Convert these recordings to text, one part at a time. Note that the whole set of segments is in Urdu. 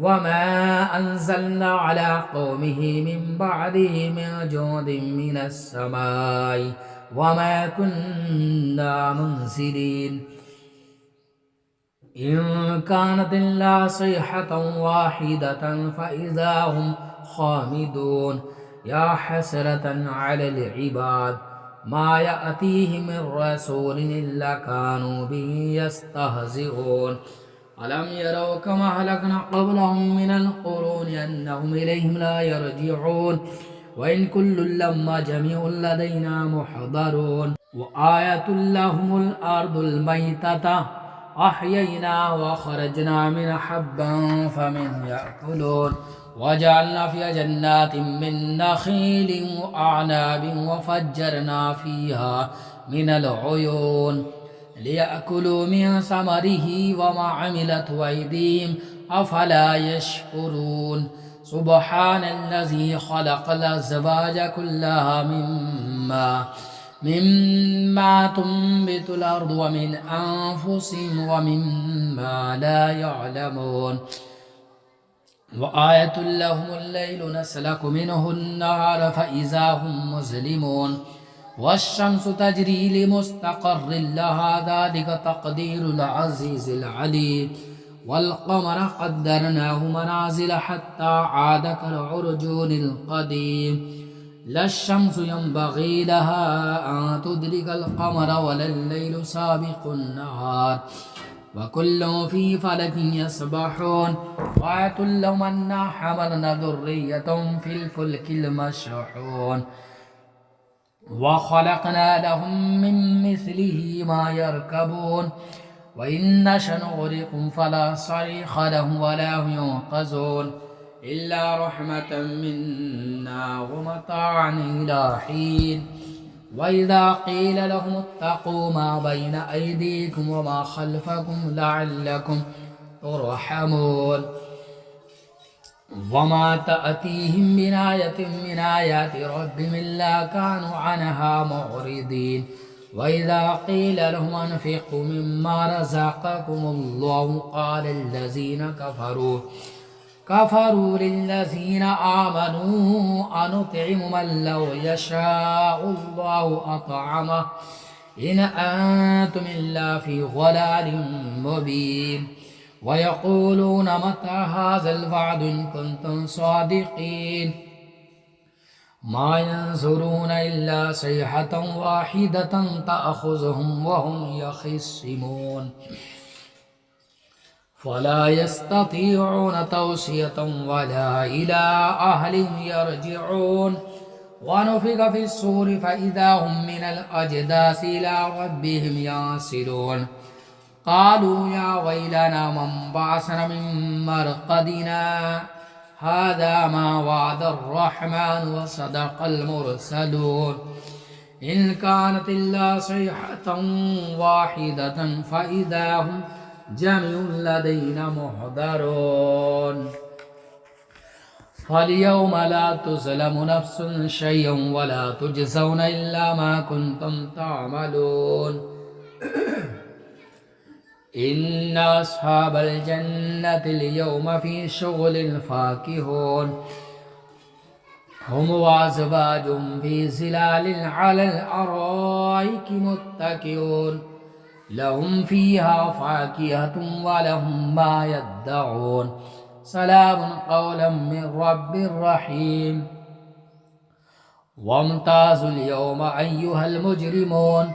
وما أنزلنا على قومه من بعده من جند من السماء وما كنا منزلين إن كانت إلا صيحة واحدة فإذا هم خامدون يا حسرة على العباد ما يأتيهم من رسول إلا كانوا به يستهزئون ألم يروا كما أهلكنا قبلهم من القرون أنهم إليهم لا يرجعون وإن كل لما جميع لدينا محضرون وآية لهم الأرض الميتة أحيينا وخرجنا من حبا فمن يأكلون وجعلنا فيها جنات من نخيل وأعناب وفجرنا فيها من العيون ليأكلوا من ثمره وما عملت أيديهم أفلا يشكرون سبحان الذي خلق الأزواج كلها مما تنبت الأرض ومن أنفسهم ومما لا يعلمون وآية لهم الليل نسلك منه النهار فإذا هم مظلمون والشمس تجري لمستقر لها ذلك تقدير العزيز العليم والقمر قدرناه منازل حتى عاد كالعرجون القديم لا الشمس ينبغي لها أن تدرك القمر ولا الليل سابق النهار وكل في فلك يسبحون وآية لهم أنا حملنا ذرية في الفلك المشحون وخلقنا لهم من مثله ما يركبون وإن نشأ نغرقهم فلا صريخ لهم ولا هم ينقذون إلا رحمة منا ومتاعا إلى حين وإذا قيل لهم اتقوا ما بين أيديكم وما خلفكم لعلكم ترحمون وما تأتيهم من آية من آيات ربهم إلا كانوا عنها معرضين وإذا قيل لهم أنفقوا مما رزقكم الله قال الذين كفروا للذين آمنوا أنطعم من لو يشاء الله أطعمه إن أنتم إلا في ضلال مبين ويقولون متى هذا الوعد إن كنتم صادقين ما ينظرون إلا صيحة واحدة تأخذهم وهم يخصمون فلا يستطيعون توصية ولا إلى أهلهم يرجعون ونفخ في الصور فإذا هم من الأجداث إلى ربهم ينسلون قالوا يا ويلنا من بعثنا من مرقدنا هذا ما وعد الرحمن وصدق المرسلون إن كانت إلا صيحة واحدة فإذا هم جميع لدينا محضرون فاليوم لا تظلم نفس شيئا ولا تجزون إلا ما كنتم تعملون إن أصحاب الجنة اليوم في شغل فاكهون هم وأزواجهم في ظلال على الأرائك متكئون لهم فيها فاكهة ولهم ما يدعون سلام قولا من رب رحيم وامتازوا اليوم أيها المجرمون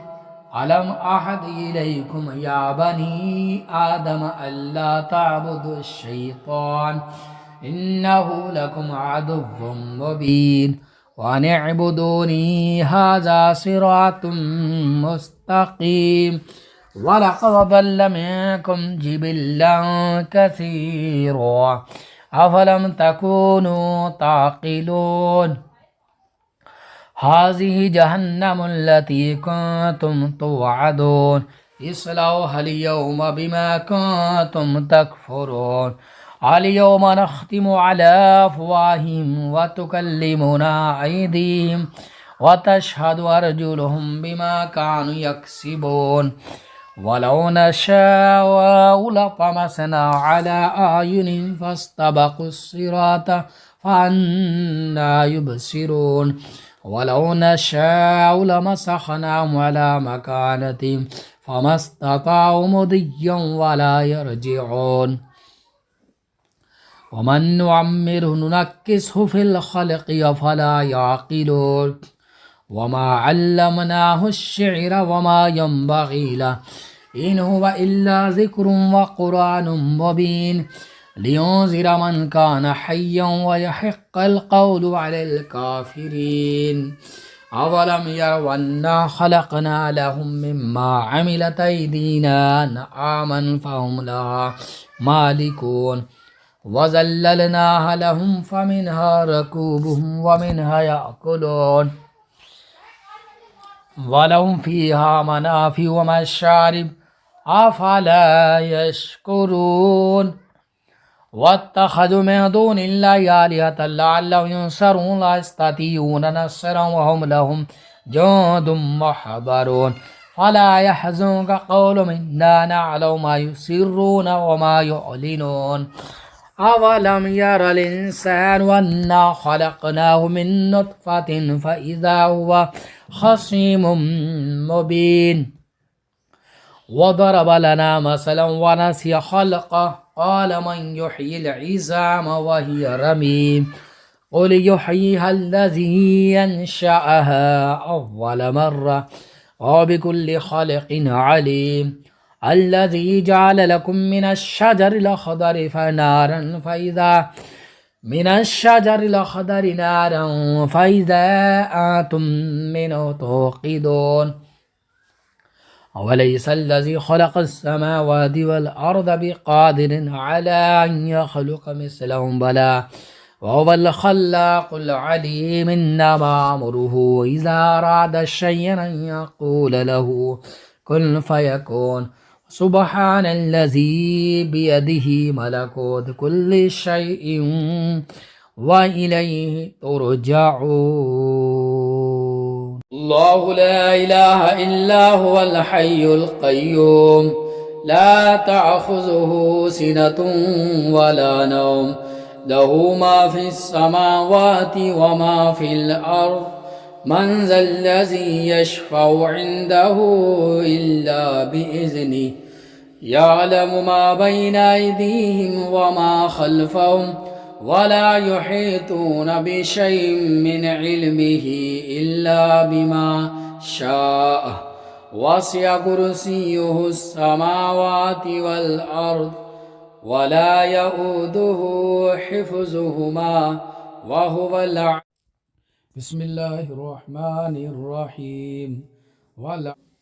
ألم أعهد إليكم يا بني آدم ألا تعبدوا الشيطان إنه لكم عدو مبين وأن اعبدوني هذا صراط مستقيم ولقد ضل منكم جبلا كثيرا أفلم تكونوا تعقلون هذه جهنم التي كنتم توعدون اصلوها اليوم بما كنتم تكفرون اليوم نختم على أفواههم وتكلمنا أيديهم وتشهد أرجلهم بما كانوا يكسبون ولو نشاء لطمسنا على أعينهم فاستبقوا الصراط فأنى يبصرون ولو نشاء لمسخناهم على مكانتهم فما استطاعوا مضيا ولا يرجعون ومن نعمره ننكسه في الخلق أفلا يعقلون وما علمناه الشعر وما ينبغي له إن هو إلا ذكر وقرآن مبين لينذر من كان حيا ويحق القول على الكافرين أولم يروا أنا خلقنا لهم مما عملت أيدينا أنعاما فهم لها مالكون وذللناها لهم فمنها ركوبهم ومنها يأكلون ولهم فيها منافع ومشارب أفلا يشكرون واتخذوا من دون الله آلهة لعلهم ينصرون لا يستطيعون نصرا وهم لهم جند محضرون فلا يحزنك قولهم إنا نعلم ما يسرون وما يعلنون أولم ير الإنسان أنا خلقناه من نطفة فإذا هو خصيم مبين وضرب لنا مثلا ونسي خلقه قال من يحيي العظام وهي رميم قل يحييها الذي ينشأها أول مرة وبكل خلق عليم الذي جعل لكم من الشجر الأخضر فنارا فإذا من الشجر الأخضر نارا فإذا أنتم منه توقدون أوليس الذي خلق السماوات والأرض بقادر على أن يخلق مثلهم بلى وهو الخلاق العليم إنما أمره إذا أراد شيئا أن يقول له كن فيكون سبحان الذي بيده ملكوت كل شيء وإليه ترجعون الله لا إله إلا هو الحي القيوم لا تأخذه سنة ولا نوم له ما في السماوات وما في الأرض من ذا الذي يشفع عنده إلا بإذنه يعلم ما بين أيديهم وما خلفهم ولا يحيطون بشيء من علمه إلا بما شاء وسع كرسيه السماوات والأرض ولا يؤوده حفظهما وهو العلي بسم الله الرحمن الرحيم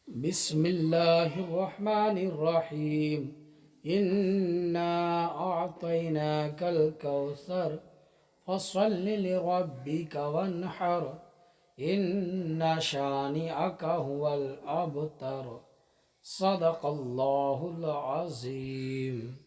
بسم الله الرحمن الرحيم إنا أعطيناك الكوثر فصل لربك وانحر إن شانئك هو الأبتر صدق الله العظيم.